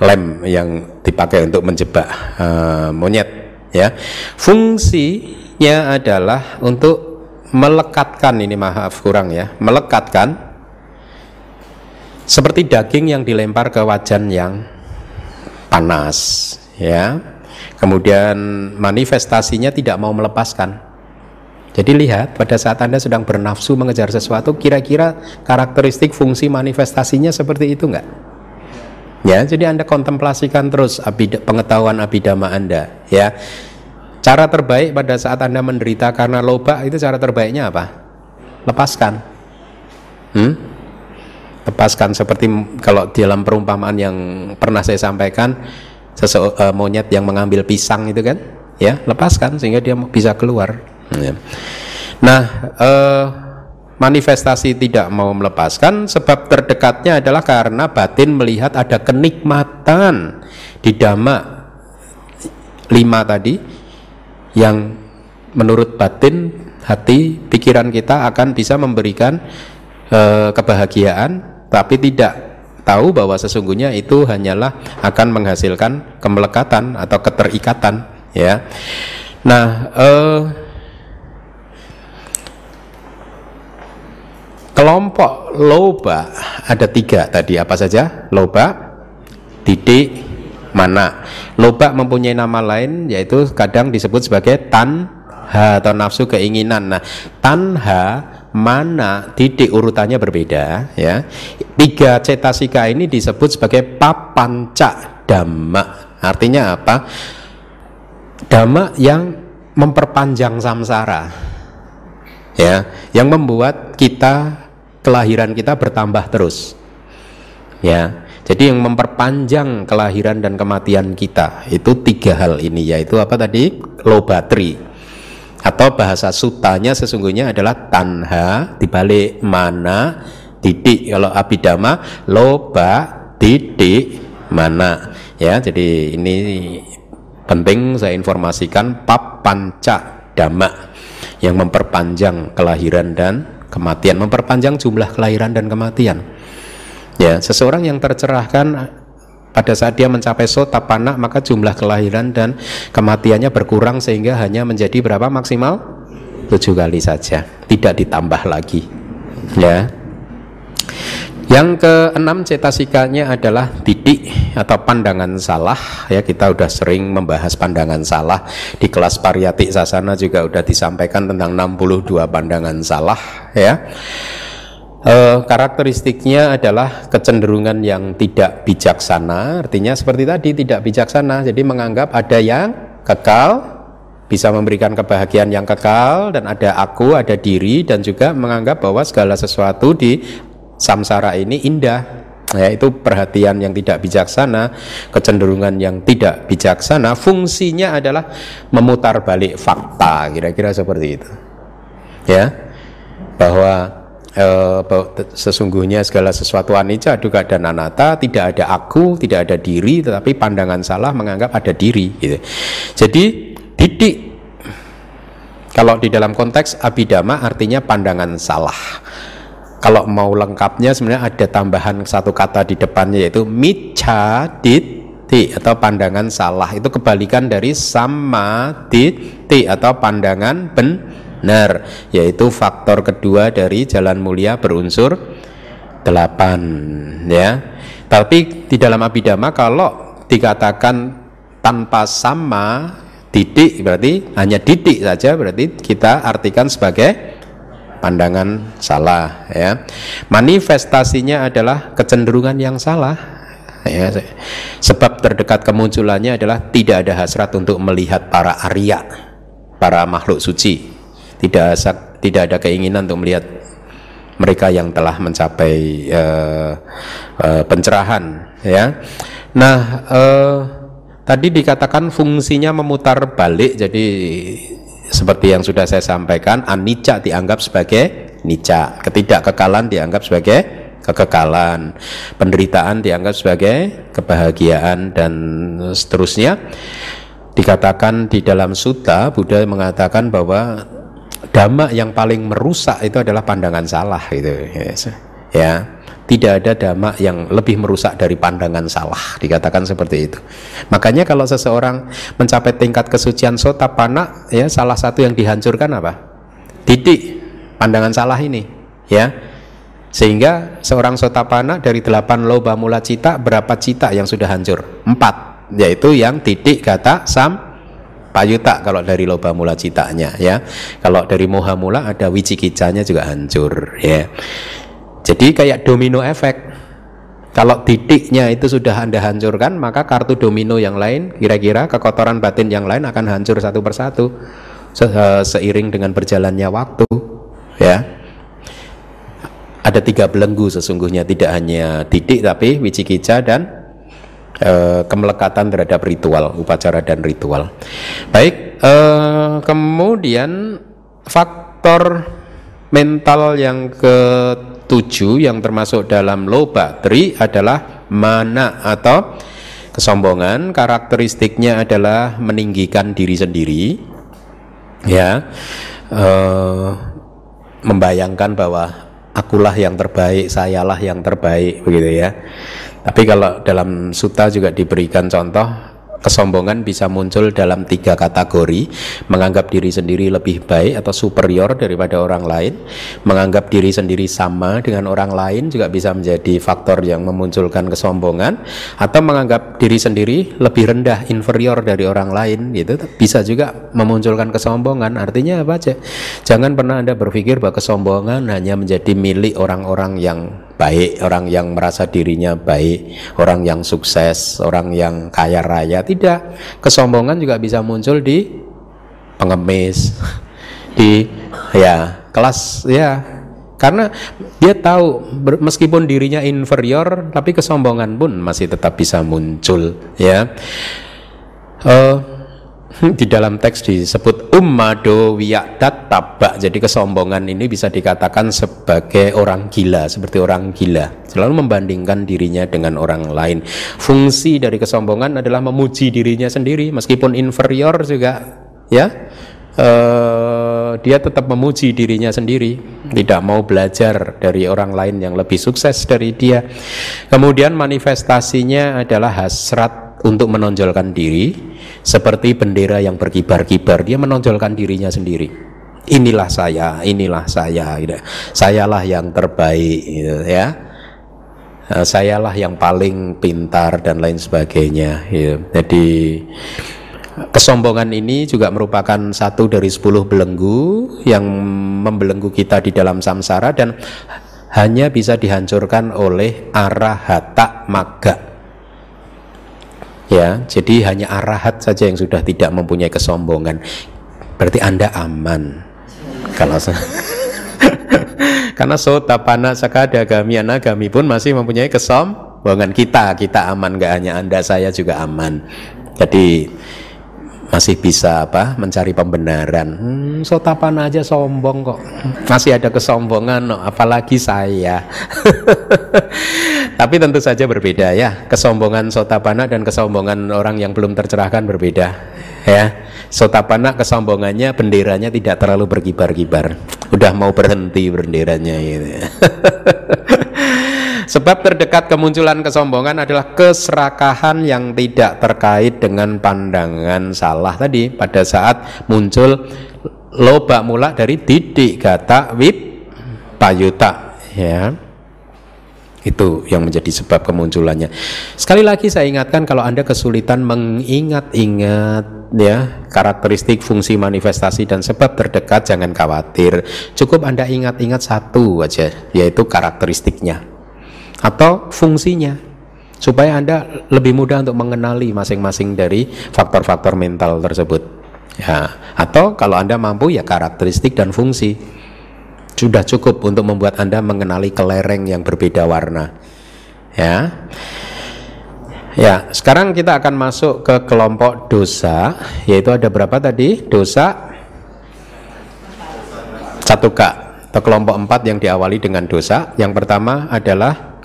lem yang dipakai untuk menjebak monyet, ya. Fungsinya adalah untuk melekatkan, ini maaf kurang ya, melekatkan seperti daging yang dilempar ke wajan yang panas, ya. Kemudian manifestasinya tidak mau melepaskan. Jadi lihat, pada saat Anda sedang bernafsu mengejar sesuatu, kira-kira karakteristik fungsi manifestasinya seperti itu enggak? Ya, jadi Anda kontemplasikan terus pengetahuan abhidhamma Anda, ya. Cara terbaik pada saat Anda menderita karena loba, itu cara terbaiknya apa? Lepaskan. Lepaskan, seperti kalau dalam perumpamaan yang pernah saya sampaikan, monyet yang mengambil pisang itu kan, ya, lepaskan sehingga dia bisa keluar. Nah, manifestasi tidak mau melepaskan, sebab terdekatnya adalah karena batin melihat ada kenikmatan di dhamma 5 tadi, yang menurut batin, hati, pikiran kita akan bisa memberikan kebahagiaan, tapi tidak tahu bahwa sesungguhnya itu hanyalah akan menghasilkan kemelekatan atau keterikatan, ya. Nah, kelompok loba ada 3 tadi, apa saja? Loba, titik, mana. Loba mempunyai nama lain, yaitu kadang disebut sebagai tanha atau nafsu keinginan. Nah, tanha, mana, titik, urutannya berbeda, ya. 3 cetasika ini disebut sebagai papanca dhamma. Artinya apa? Dhamma yang memperpanjang samsara, ya, yang membuat kita, kelahiran kita bertambah terus, ya. Jadi yang memperpanjang kelahiran dan kematian kita itu 3 hal ini, yaitu apa tadi? Lobatri, atau bahasa sutanya sesungguhnya adalah tanha dibalik mana, titik. Kalau abhidhamma loba, titik, mana, ya. Jadi ini penting saya informasikan, papanca dhamma yang memperpanjang kelahiran dan kematian, memperpanjang jumlah kelahiran dan kematian, ya. Seseorang yang tercerahkan pada saat dia mencapai sotapanna, maka jumlah kelahiran dan kematiannya berkurang sehingga hanya menjadi berapa? Maksimal 7 kali saja, tidak ditambah lagi, ya. Yang ke-6 cetasikanya adalah titik atau pandangan salah, ya. Kita udah sering membahas pandangan salah di kelas Pariyati Sasana, juga udah disampaikan tentang 62 pandangan salah, ya. Karakteristiknya adalah kecenderungan yang tidak bijaksana. Artinya seperti tadi, tidak bijaksana, jadi menganggap ada yang kekal, bisa memberikan kebahagiaan yang kekal, dan ada aku, ada diri, dan juga menganggap bahwa segala sesuatu di samsara ini indah. Ya, itu perhatian yang tidak bijaksana, kecenderungan yang tidak bijaksana. Fungsinya adalah memutar balik fakta, kira-kira seperti itu. Ya, bahwa sesungguhnya segala sesuatu anicca, dukkha dan anatta, tidak ada aku, tidak ada diri, tetapi pandangan salah menganggap ada diri gitu. Jadi didik kalau di dalam konteks Abhidhamma artinya pandangan salah. Kalau mau lengkapnya sebenarnya ada tambahan satu kata di depannya, yaitu miccha ditti atau pandangan salah. Itu kebalikan dari samma ditti atau pandangan benar, yaitu faktor kedua dari jalan mulia berunsur 8 ya. Tapi di dalam Abhidhamma kalau dikatakan tanpa sama didik, berarti hanya didik saja, berarti kita artikan sebagai pandangan salah ya. Manifestasinya adalah kecenderungan yang salah ya. Sebab terdekat kemunculannya adalah tidak ada hasrat untuk melihat para Arya, para makhluk suci. Tidak ada keinginan untuk melihat mereka yang telah mencapai pencerahan ya. Nah, tadi dikatakan fungsinya memutar balik, jadi seperti yang sudah saya sampaikan, anicca dianggap sebagai nicca, ketidakkekalan dianggap sebagai kekekalan, penderitaan dianggap sebagai kebahagiaan, dan seterusnya. Dikatakan di dalam sutta, Buddha mengatakan bahwa dhamma yang paling merusak itu adalah pandangan salah gitu ya. Tidak ada dhamma yang lebih merusak dari pandangan salah, dikatakan seperti itu. Makanya kalau seseorang mencapai tingkat kesucian sotapanna ya, salah satu yang dihancurkan apa? Didik pandangan salah ini ya. Sehingga seorang sotapanna dari 8 loba mula cita, berapa cita yang sudah hancur? 4, yaitu yang didik kata sampayutta kalau dari loba mula citanya ya. Kalau dari moha mula ada wicikicanya juga hancur ya. Jadi kayak domino efek. Kalau didiknya itu sudah Anda hancurkan, maka kartu domino yang lain, kira-kira kekotoran batin yang lain akan hancur satu persatu seiring dengan berjalannya waktu ya. Ada 3 belenggu sesungguhnya, tidak hanya didik tapi wicikica dan kemelekatan terhadap ritual, upacara dan ritual. Baik, kemudian faktor mental yang ke-7 yang termasuk dalam loba tri adalah mana atau kesombongan. Karakteristiknya adalah meninggikan diri sendiri ya, membayangkan bahwa akulah yang terbaik, sayalah yang terbaik begitu ya. Tapi kalau dalam sutta juga diberikan contoh, kesombongan bisa muncul dalam 3 kategori: menganggap diri sendiri lebih baik atau superior daripada orang lain, menganggap diri sendiri sama dengan orang lain juga bisa menjadi faktor yang memunculkan kesombongan, atau menganggap diri sendiri lebih rendah, inferior dari orang lain, gitu bisa juga memunculkan kesombongan. Artinya apa aja? Jangan pernah Anda berpikir bahwa kesombongan hanya menjadi milik orang-orang yang baik, orang yang merasa dirinya baik, orang yang sukses, orang yang kaya raya. Tidak, kesombongan juga bisa muncul di pengemis, di ya kelas ya, karena dia tahu meskipun dirinya inferior, tapi kesombongan pun masih tetap bisa muncul ya. Di dalam teks disebut ummado wiyadatabba. Jadi kesombongan ini bisa dikatakan sebagai orang gila, seperti orang gila, selalu membandingkan dirinya dengan orang lain. Fungsi dari kesombongan adalah memuji dirinya sendiri, meskipun inferior juga ya. Dia tetap memuji dirinya sendiri, tidak mau belajar dari orang lain yang lebih sukses dari dia. Kemudian manifestasinya adalah hasrat untuk menonjolkan diri, seperti bendera yang berkibar-kibar. Dia menonjolkan dirinya sendiri. Inilah saya gitu. Sayalah yang terbaik gitu, ya. Sayalah yang paling pintar dan lain sebagainya gitu. Jadi kesombongan ini juga merupakan satu dari 10 belenggu yang membelenggu kita di dalam samsara, dan hanya bisa dihancurkan oleh arahata magga. Ya, jadi hanya arahat saja yang sudah tidak mempunyai kesombongan. Berarti Anda aman. Kalau karena sotapana sakadagami, anagami pun masih mempunyai kesombongan. Kita aman, gak hanya Anda, saya juga aman. Jadi masih bisa mencari pembenaran. Sotapana aja sombong kok, masih ada kesombongan, apalagi saya. Tapi tentu saja berbeda ya. Kesombongan sotapana dan kesombongan orang yang belum tercerahkan berbeda ya. Sotapana kesombongannya, benderanya tidak terlalu berkibar-kibar, udah mau berhenti benderanya gitu. Sebab terdekat kemunculan kesombongan adalah keserakahan yang tidak terkait dengan pandangan salah tadi. Pada saat muncul loba mula dari didik gata wip payuta ya, itu yang menjadi sebab kemunculannya. Sekali lagi saya ingatkan, kalau Anda kesulitan mengingat-ingat ya karakteristik, fungsi, manifestasi dan sebab terdekat, jangan khawatir. Cukup Anda ingat-ingat satu aja, yaitu karakteristiknya atau fungsinya, supaya Anda lebih mudah untuk mengenali masing-masing dari faktor-faktor mental tersebut ya. Atau kalau Anda mampu ya karakteristik dan fungsi, sudah cukup untuk membuat Anda mengenali kelereng yang berbeda warna ya. Ya, sekarang kita akan masuk ke kelompok dosa, yaitu ada berapa tadi? Dosa 1K atau kelompok 4 yang diawali dengan dosa. Yang pertama adalah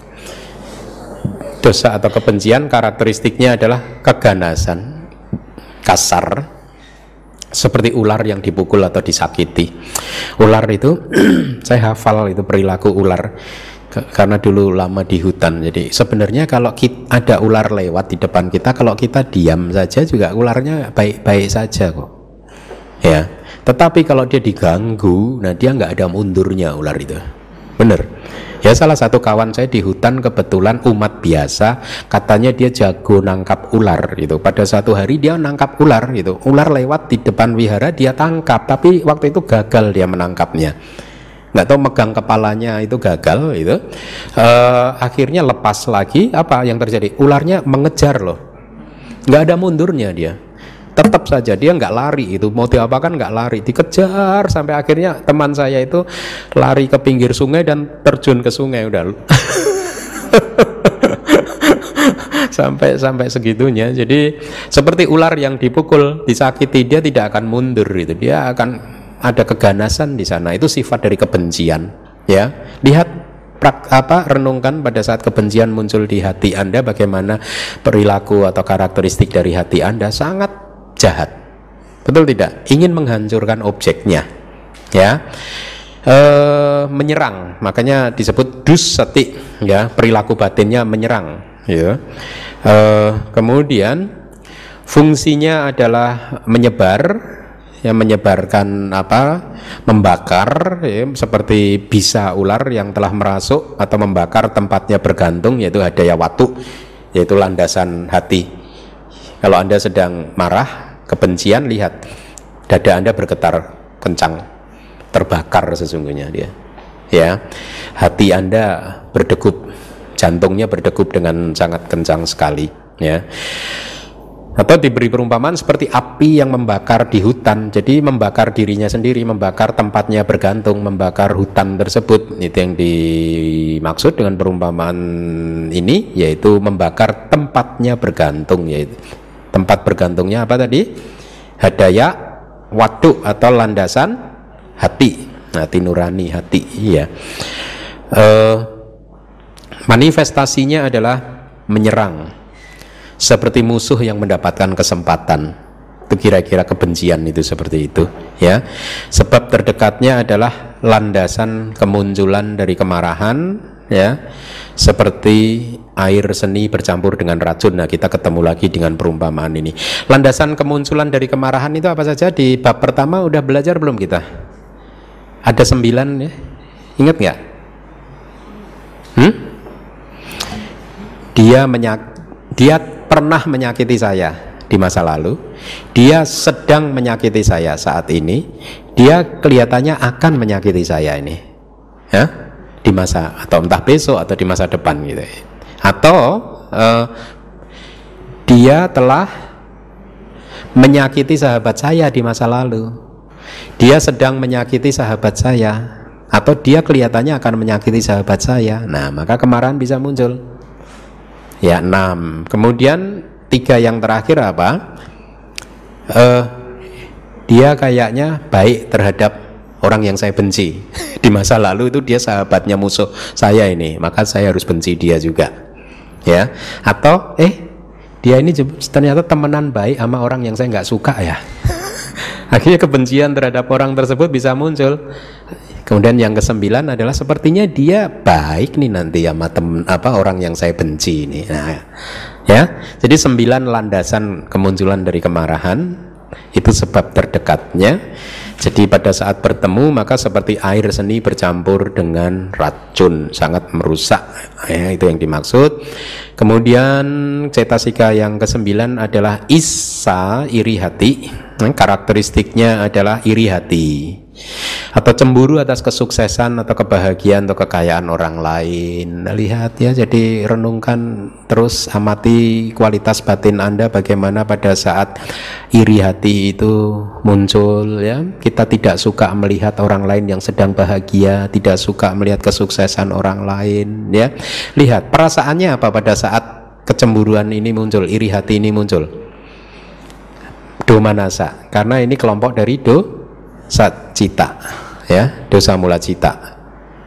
dosa atau kebencian, karakteristiknya adalah keganasan, kasar, seperti ular yang dipukul atau disakiti. Ular itu saya hafal itu perilaku ular karena dulu lama di hutan. Jadi sebenarnya kalau ada ular lewat di depan kita, kalau kita diam saja juga ularnya baik-baik saja kok ya. Tetapi kalau dia diganggu, nah dia nggak ada mundurnya ular itu, bener ya. Salah satu kawan saya di hutan kebetulan umat biasa, katanya dia jago nangkap ular gitu. Pada suatu hari dia nangkap ular gitu, ular lewat di depan wihara, dia tangkap, tapi waktu itu gagal dia menangkapnya, nggak tahu megang kepalanya itu gagal gitu. Akhirnya lepas lagi, apa yang terjadi? Ularnya mengejar loh, nggak ada mundurnya dia. Tetap saja dia nggak lari, itu mau diapakan nggak lari, dikejar sampai akhirnya teman saya itu lari ke pinggir sungai dan terjun ke sungai udah. sampai segitunya. Jadi seperti ular yang dipukul, disakiti, dia tidak akan mundur itu, dia akan ada keganasan di sana. Itu sifat dari kebencian ya. Lihat renungkan pada saat kebencian muncul di hati Anda, bagaimana perilaku atau karakteristik dari hati Anda sangat jahat, betul tidak? Ingin menghancurkan objeknya ya. Menyerang, makanya disebut dusati ya, perilaku batinnya menyerang ya. Kemudian fungsinya adalah menyebar ya, menyebarkan membakar ya, seperti bisa ular yang telah merasuk atau membakar tempatnya bergantung, yaitu hadaya watu, yaitu landasan hati. Kalau Anda sedang marah, kebencian, lihat dada Anda bergetar kencang, terbakar sesungguhnya dia ya. Hati Anda berdegup, jantungnya berdegup dengan sangat kencang sekali ya. Atau diberi perumpamaan seperti api yang membakar di hutan. Jadi membakar dirinya sendiri, membakar tempatnya bergantung, membakar hutan tersebut. Itu yang dimaksud dengan perumpamaan ini, yaitu membakar tempatnya bergantung. Yaitu tempat bergantungnya apa tadi? Hadaya watu atau landasan hati, hati nurani, hati iya. Manifestasinya adalah menyerang, seperti musuh yang mendapatkan kesempatan. Itu kira-kira kebencian itu seperti itu ya. Sebab terdekatnya adalah landasan kemunculan dari kemarahan ya, seperti air seni bercampur dengan racun. Nah, kita ketemu lagi dengan perumpamaan ini. Landasan kemunculan dari kemarahan itu apa saja? Di bab pertama udah belajar belum kita? Ada 9 ya, ingat nggak? Dia pernah menyakiti saya di masa lalu, dia sedang menyakiti saya saat ini, dia kelihatannya akan menyakiti saya ini ya, di masa, atau entah besok atau di masa depan gitu. Atau dia telah menyakiti sahabat saya di masa lalu dia sedang menyakiti sahabat saya, atau dia kelihatannya akan menyakiti sahabat saya. Nah, maka kemarahan bisa muncul. Ya, 6. Kemudian 3 yang terakhir apa? Dia kayaknya baik terhadap orang yang saya benci. Di masa lalu itu dia sahabatnya musuh saya ini, maka saya harus benci dia juga. Ya, atau dia ini ternyata temenan baik sama orang yang saya nggak suka ya. Akhirnya kebencian terhadap orang tersebut bisa muncul. Kemudian yang ke-9 adalah sepertinya dia baik nih nanti sama orang yang saya benci ini. Nah, ya, jadi 9 landasan kemunculan dari kemarahan, itu sebab terdekatnya. Jadi pada saat bertemu maka seperti air seni bercampur dengan racun, sangat merusak. Ya, itu yang dimaksud. Kemudian cetasika yang ke-9 adalah Isa, iri hati. Karakteristiknya adalah iri hati atau cemburu atas kesuksesan atau kebahagiaan atau kekayaan orang lain. Lihat ya, jadi renungkan terus, amati kualitas batin Anda bagaimana pada saat iri hati itu muncul ya. Kita tidak suka melihat orang lain yang sedang bahagia, tidak suka melihat kesuksesan orang lain ya. Lihat perasaannya apa pada saat kecemburuan ini muncul, iri hati ini muncul. Domanasa, karena ini kelompok dari dosa cita ya, dosa mula cita.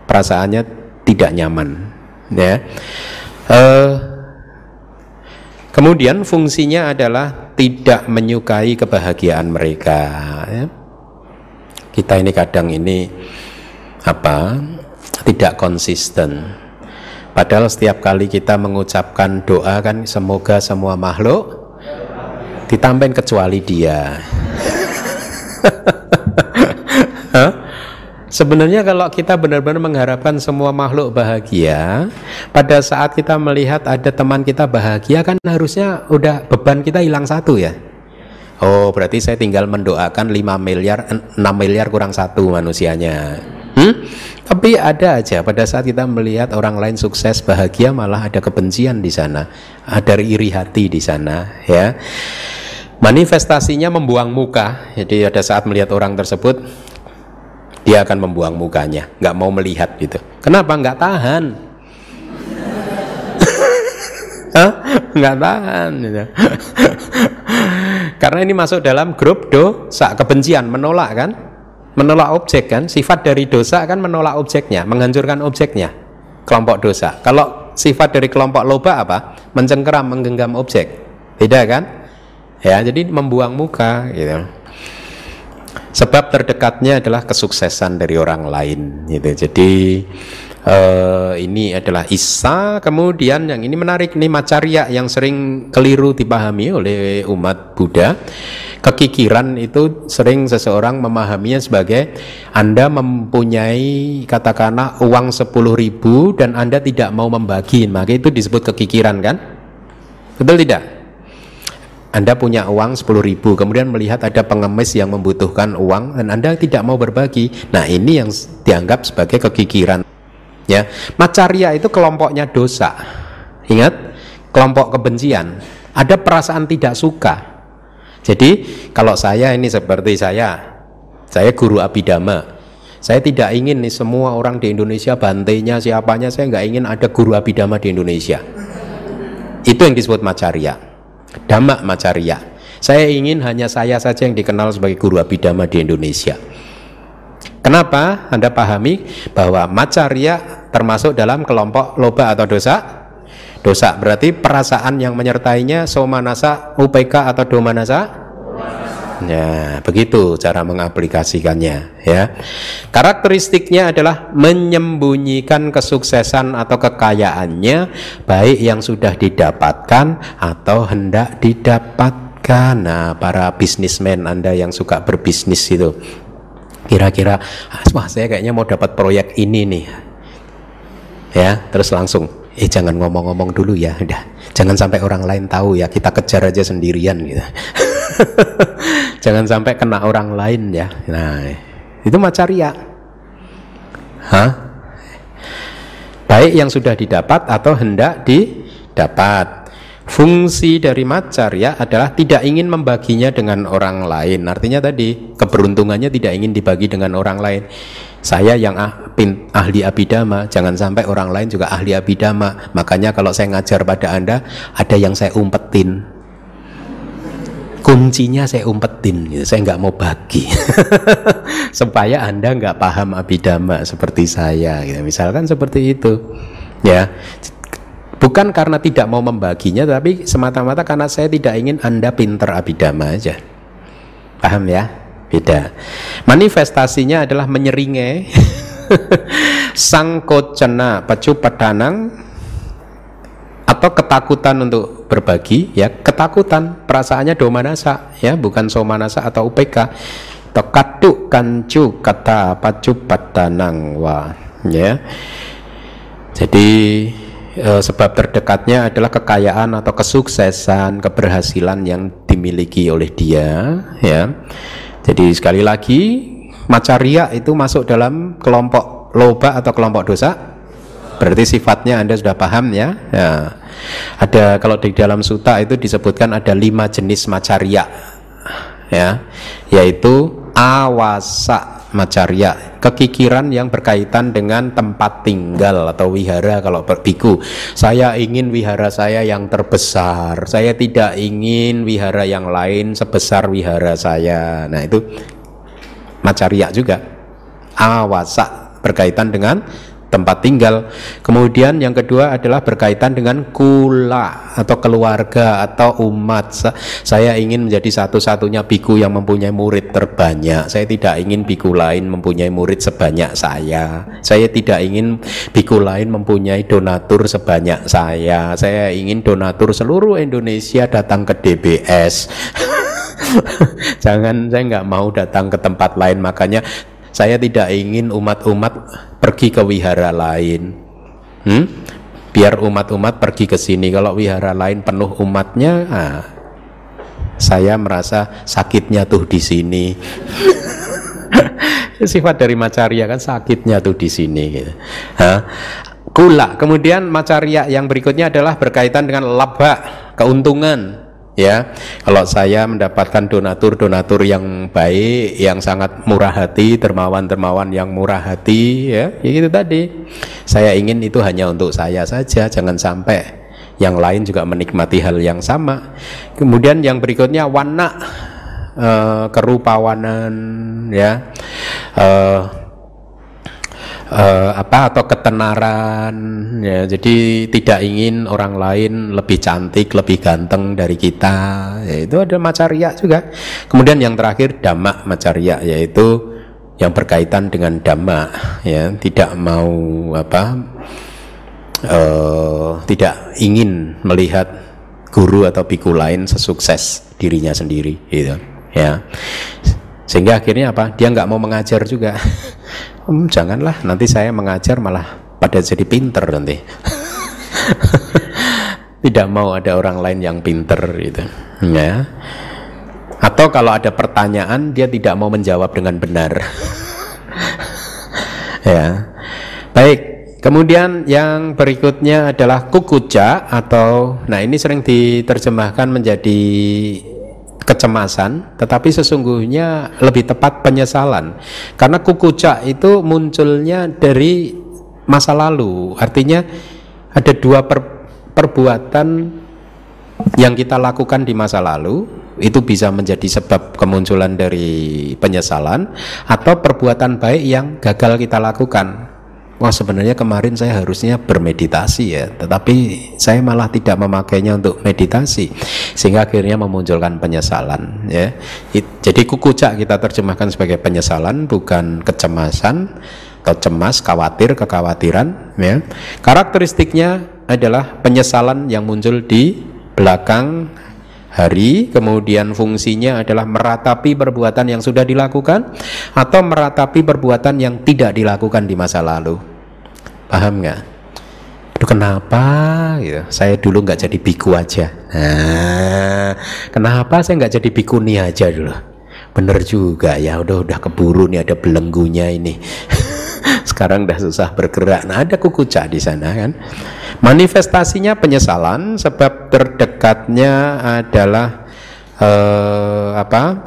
Perasaannya tidak nyaman ya. Kemudian fungsinya adalah tidak menyukai kebahagiaan mereka ya. Kita ini kadang ini tidak konsisten. Padahal setiap kali kita mengucapkan doa kan, semoga semua makhluk ditambahin kecuali dia. Sebenarnya kalau kita benar-benar mengharapkan semua makhluk bahagia, pada saat kita melihat ada teman kita bahagia kan harusnya udah beban kita hilang 1 ya. Oh, berarti saya tinggal mendoakan 5 miliar, 6 miliar kurang 1 manusianya. Tapi ada aja pada saat kita melihat orang lain sukses bahagia malah ada kebencian di sana, ada iri hati di sana ya. Manifestasinya membuang muka. Jadi pada saat melihat orang tersebut dia akan membuang mukanya, nggak mau melihat gitu. Kenapa? Nggak tahan. Nggak tahan gitu. Karena ini masuk dalam grup dosa, kebencian, menolak kan, menolak objek kan. Sifat dari dosa kan menolak objeknya, menghancurkan objeknya, kelompok dosa. Kalau sifat dari kelompok loba apa? Mencengkeram, menggenggam objek. Beda kan? Ya, jadi membuang muka gitu. Sebab terdekatnya adalah kesuksesan dari orang lain gitu. Jadi ini adalah Isa. Kemudian yang ini menarik, ini Macarya yang sering keliru dipahami oleh umat Buddha. Kekikiran itu sering seseorang memahaminya sebagai Anda mempunyai katakanlah uang 10.000 dan Anda tidak mau membagi, maka itu disebut kekikiran kan? Betul tidak? Anda punya uang 10.000, kemudian melihat ada pengemis yang membutuhkan uang dan Anda tidak mau berbagi. Nah, ini yang dianggap sebagai kekikiran. Ya, Macarya itu kelompoknya dosa. Ingat, kelompok kebencian. Ada perasaan tidak suka. Jadi, kalau saya ini seperti saya guru abhidhamma. Saya tidak ingin nih semua orang di Indonesia bantainya siapanya, saya nggak ingin ada guru abhidhamma di Indonesia. Itu yang disebut Macarya. Dhamma Macarya. Saya ingin hanya saya saja yang dikenal sebagai guru abhidhamma di Indonesia. Kenapa? Anda pahami bahwa Macarya termasuk dalam kelompok loba atau dosa? Dosa berarti perasaan yang menyertainya somanasa, upeka atau domanasa? Ya, begitu cara mengaplikasikannya ya. Karakteristiknya adalah menyembunyikan kesuksesan atau kekayaannya, baik yang sudah didapatkan atau hendak didapatkan. Nah, para bisnismen Anda yang suka berbisnis itu, kira-kira wah saya kayaknya mau dapat proyek ini nih. Ya, terus langsung jangan ngomong-ngomong dulu ya, udah. Jangan sampai orang lain tahu ya, kita kejar aja sendirian gitu. Jangan sampai kena orang lain ya. Nah, itu Macarya. Baik yang sudah didapat atau hendak didapat. Fungsi dari macarya adalah tidak ingin membaginya dengan orang lain. Artinya tadi keberuntungannya tidak ingin dibagi dengan orang lain. Saya yang ahli abhidhamma, jangan sampai orang lain juga ahli abhidhamma. Makanya kalau saya ngajar pada Anda, ada yang saya umpetin. Kuncinya saya umpetin, gitu. Saya nggak mau bagi supaya Anda nggak paham abhidhamma seperti saya, gitu. Misalkan seperti itu, ya. Bukan karena tidak mau membaginya, tapi semata-mata karena saya tidak ingin Anda pinter abhidhamma aja. Paham ya? Beda. Manifestasinya adalah menyeringai sangkocana pacupadanang, atau ketakutan untuk berbagi, ya, ketakutan, perasaannya domanasa, ya, bukan somanasa atau upeka. Tokatu kancu kata pacupadanang wa, ya. Jadi sebab terdekatnya adalah kekayaan atau kesuksesan, keberhasilan yang dimiliki oleh dia, ya. Jadi sekali lagi, macarya itu masuk dalam kelompok loba atau kelompok dosa. Berarti sifatnya Anda sudah paham, ya. Ya. Ada, kalau di dalam sutta itu disebutkan ada 5 jenis macarya, ya, yaitu awasa macarya, kekikiran yang berkaitan dengan tempat tinggal atau wihara. Kalau biku, saya ingin wihara saya yang terbesar, saya tidak ingin wihara yang lain sebesar wihara saya. Nah, itu macarya juga, awasa, berkaitan dengan tempat tinggal. Kemudian yang kedua adalah berkaitan dengan kula atau keluarga atau umat. Saya ingin menjadi satu-satunya biku yang mempunyai murid terbanyak. Saya tidak ingin biku lain mempunyai murid sebanyak saya. Saya tidak ingin biku lain mempunyai donatur sebanyak saya. Saya ingin donatur seluruh Indonesia datang ke DBS. Jangan, saya nggak mau datang ke tempat lain. Makanya saya tidak ingin umat-umat pergi ke wihara lain. Biar umat-umat pergi ke sini. Kalau wihara lain penuh umatnya, saya merasa sakitnya tuh di sini. Sifat dari macarya kan sakitnya tuh di sini, gitu. Kula. Kemudian macarya yang berikutnya adalah berkaitan dengan laba, keuntungan. Ya, kalau saya mendapatkan donatur yang baik, yang sangat murah hati, dermawan yang murah hati, ya itu tadi. Saya ingin itu hanya untuk saya saja, jangan sampai yang lain juga menikmati hal yang sama. Kemudian yang berikutnya wana, kerupawanan, ya. Atau ketenaran, ya. Jadi tidak ingin orang lain lebih cantik, lebih ganteng dari kita, ya, itu ada macarya juga. Kemudian yang terakhir dhamma macarya, yaitu yang berkaitan dengan dhamma, ya, tidak mau tidak ingin melihat guru atau biku lain sesukses dirinya sendiri, gitu, ya. Sehingga akhirnya apa? Dia nggak mau mengajar juga. Janganlah, nanti saya mengajar malah pada jadi pinter nanti. Tidak mau ada orang lain yang pinter, gitu, ya. Atau kalau ada pertanyaan dia tidak mau menjawab dengan benar. Ya. Baik. Kemudian yang berikutnya adalah kukuca atau, nah ini sering diterjemahkan menjadi kecemasan, tetapi sesungguhnya lebih tepat penyesalan. Karena kukuca itu munculnya dari masa lalu. Artinya ada dua perbuatan yang kita lakukan di masa lalu, itu bisa menjadi sebab kemunculan dari penyesalan, atau perbuatan baik yang gagal kita lakukan. Wah, sebenarnya kemarin saya harusnya bermeditasi, ya, tetapi saya malah tidak memakainya untuk meditasi, sehingga akhirnya memunculkan penyesalan, ya. Jadi kukuca kita terjemahkan sebagai penyesalan, bukan kecemasan atau cemas, khawatir, kekhawatiran, ya. Karakteristiknya adalah penyesalan yang muncul di belakang hari, kemudian fungsinya adalah meratapi perbuatan yang sudah dilakukan atau meratapi perbuatan yang tidak dilakukan di masa lalu. Paham nggak? Aduh, kenapa gitu? Saya dulu nggak jadi biku aja. Nah, kenapa saya nggak jadi bikuni aja dulu? Bener juga ya, udah keburu nih, ada belenggunya ini. Sekarang udah susah bergerak. Nah, ada kukuca di sana kan. Manifestasinya penyesalan sebab terdekatnya adalah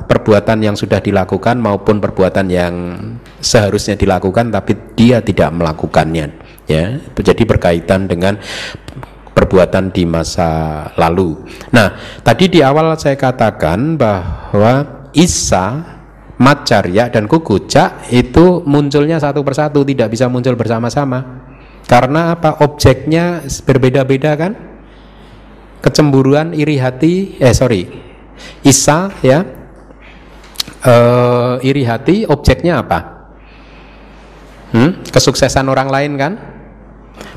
perbuatan yang sudah dilakukan maupun perbuatan yang seharusnya dilakukan tapi dia tidak melakukannya, ya. Jadi berkaitan dengan perbuatan di masa lalu. Nah, tadi di awal saya katakan bahwa Isa, Macarya dan Kukucak itu munculnya satu persatu, tidak bisa muncul bersama-sama. Karena apa? Objeknya berbeda-beda kan? Kecemburuan, iri hati, Isa, ya, iri hati, objeknya apa? Kesuksesan orang lain kan?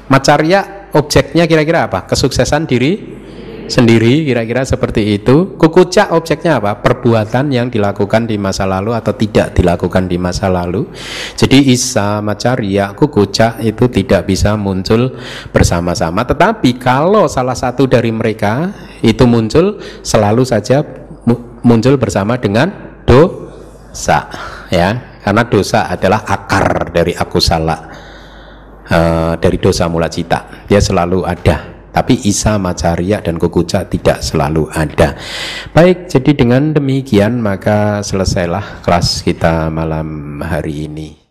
Macarya, objeknya kira-kira apa? Kesuksesan diri sendiri, kira-kira seperti itu. Kukucak, objeknya apa? Perbuatan yang dilakukan di masa lalu atau tidak dilakukan di masa lalu. Jadi Isa, Macarya, Kukucak itu tidak bisa muncul bersama-sama. Tetapi kalau salah satu dari mereka itu muncul, selalu saja muncul bersama dengan dosa, ya. Karena dosa adalah akar dari akusala, dari dosa mula cita. Dia selalu ada. Tapi Isa, Macarya dan Kukucak tidak selalu ada. Baik, jadi dengan demikian maka selesailah kelas kita malam hari ini.